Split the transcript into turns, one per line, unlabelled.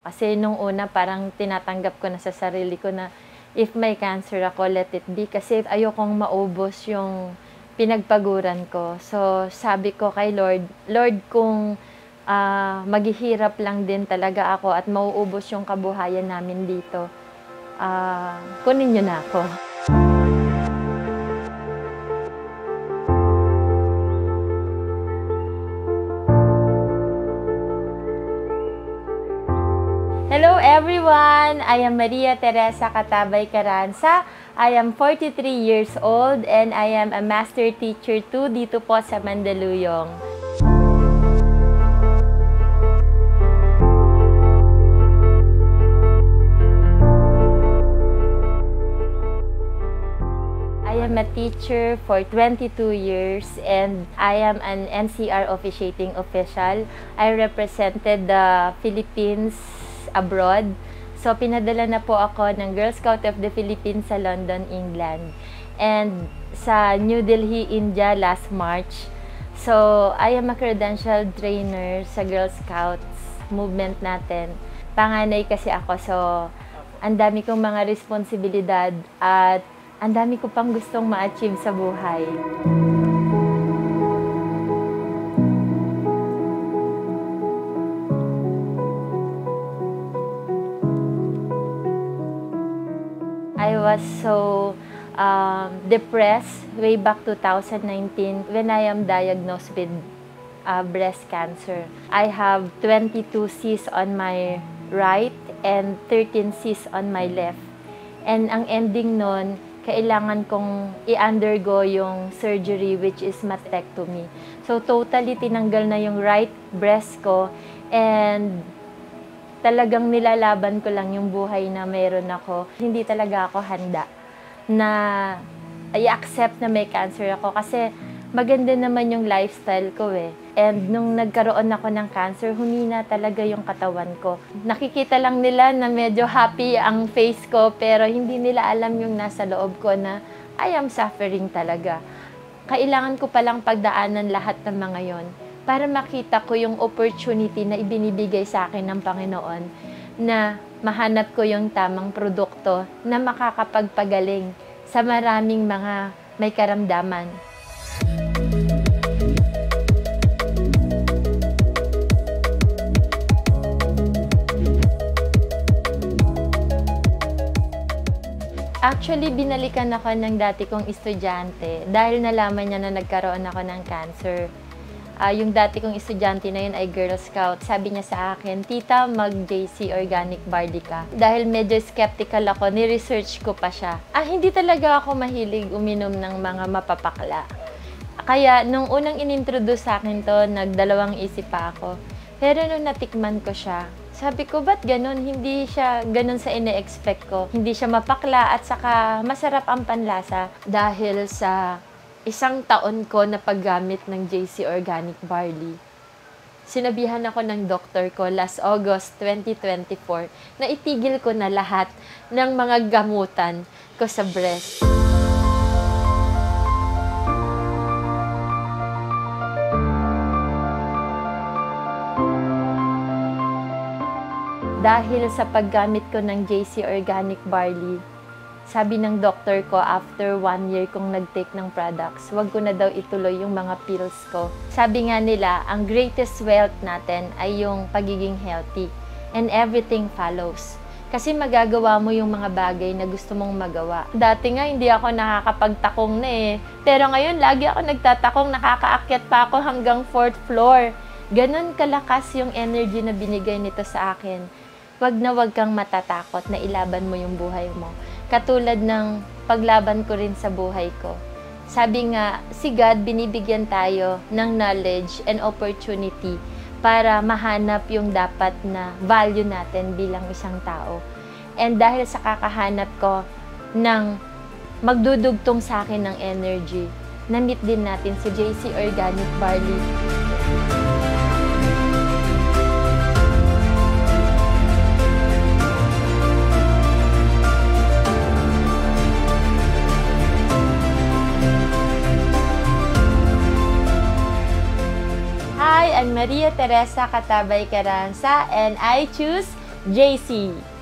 Kasi nung una parang tinatanggap ko na sa sarili ko na if may cancer ako, let it be. Kasi ayokong maubos yung pinagpaguran ko. So sabi ko kay Lord, Lord, kung maghihirap lang din talaga ako at mauubos yung kabuhayan namin dito, kunin niyo na ako. Hello everyone! I am Maria Teresa Catabay Caranza. I am 43 years old and I am a master teacher too dito po sa Mandaluyong. I am a teacher for 22 years and I am an NCR officiating official. I represented the Philippines abroad. So, pinadala na po ako ng Girl Scout of the Philippines sa London, England. And sa New Delhi, India last March. So, I am a credentialed trainer sa Girl Scouts movement natin. Panganay kasi ako, so ang dami kong mga responsibilidad at ang dami ko pang gustong ma-achieve sa buhay. I was so depressed way back 2019 when I am diagnosed with breast cancer. I have 22 cysts on my right and 13 cysts on my left. And ang ending nun, kailangan kong i-undergo yung surgery which is mastectomy. So totally tinanggal na yung right breast ko and talagang nilalaban ko lang yung buhay na meron ako. Hindi talaga ako handa na i-accept na may cancer ako kasi maganda naman yung lifestyle ko eh. And nung nagkaroon ako ng cancer, humina talaga yung katawan ko. Nakikita lang nila na medyo happy ang face ko pero hindi nila alam yung nasa loob ko na I am suffering talaga. Kailangan ko palang pagdaanan lahat ng mga yon para makita ko yung opportunity na ibinibigay sa akin ng Panginoon na mahanap ko yung tamang produkto na makakapagpagaling sa maraming mga may karamdaman. Actually, binalikan ako ng dati kong estudyante dahil nalaman niya na nagkaroon ako ng cancer. Yung dati kong estudyante na yun ay Girl Scout. Sabi niya sa akin, Tita, mag-JC Organic Barley ka. Dahil medyo skeptical ako, ni-research ko pa siya. Hindi talaga ako mahilig uminom ng mga mapapakla. Kaya, nung unang inintroduce sa akin to, nagdalawang isip pa ako. Pero nung natikman ko siya, sabi ko, ba't ganun? Hindi siya ganun sa ine-expect ko. Hindi siya mapakla at saka masarap ang panlasa dahil sa isang taon ko na paggamit ng JC Organic Barley. Sinabihan ako ng doktor ko last August 2024 na itigil ko na lahat ng mga gamutan ko sa breast. Dahil sa paggamit ko ng JC Organic Barley, sabi ng doktor ko, after 1 year kong nag-take ng products, wag ko na daw ituloy yung mga pills ko. Sabi nga nila, ang greatest wealth natin ay yung pagiging healthy. And everything follows. Kasi magagawa mo yung mga bagay na gusto mong magawa. Dati nga, hindi ako nakakapagtakong na eh. Pero ngayon, lagi ako nagtatakong, nakakaakyat pa ako hanggang 4th floor. Ganon kalakas yung energy na binigay nito sa akin. Wag na wag kang matatakot na ilaban mo yung buhay mo. Katulad ng paglaban ko rin sa buhay ko. Sabi nga, si God binibigyan tayo ng knowledge and opportunity para mahanap yung dapat na value natin bilang isang tao. And dahil sa kakahanap ko ng magdudugtong sa akin ng energy, na-meet din natin si JC Organic Barley. I'm Maria Teresa Catabay Caranza and I choose
JC.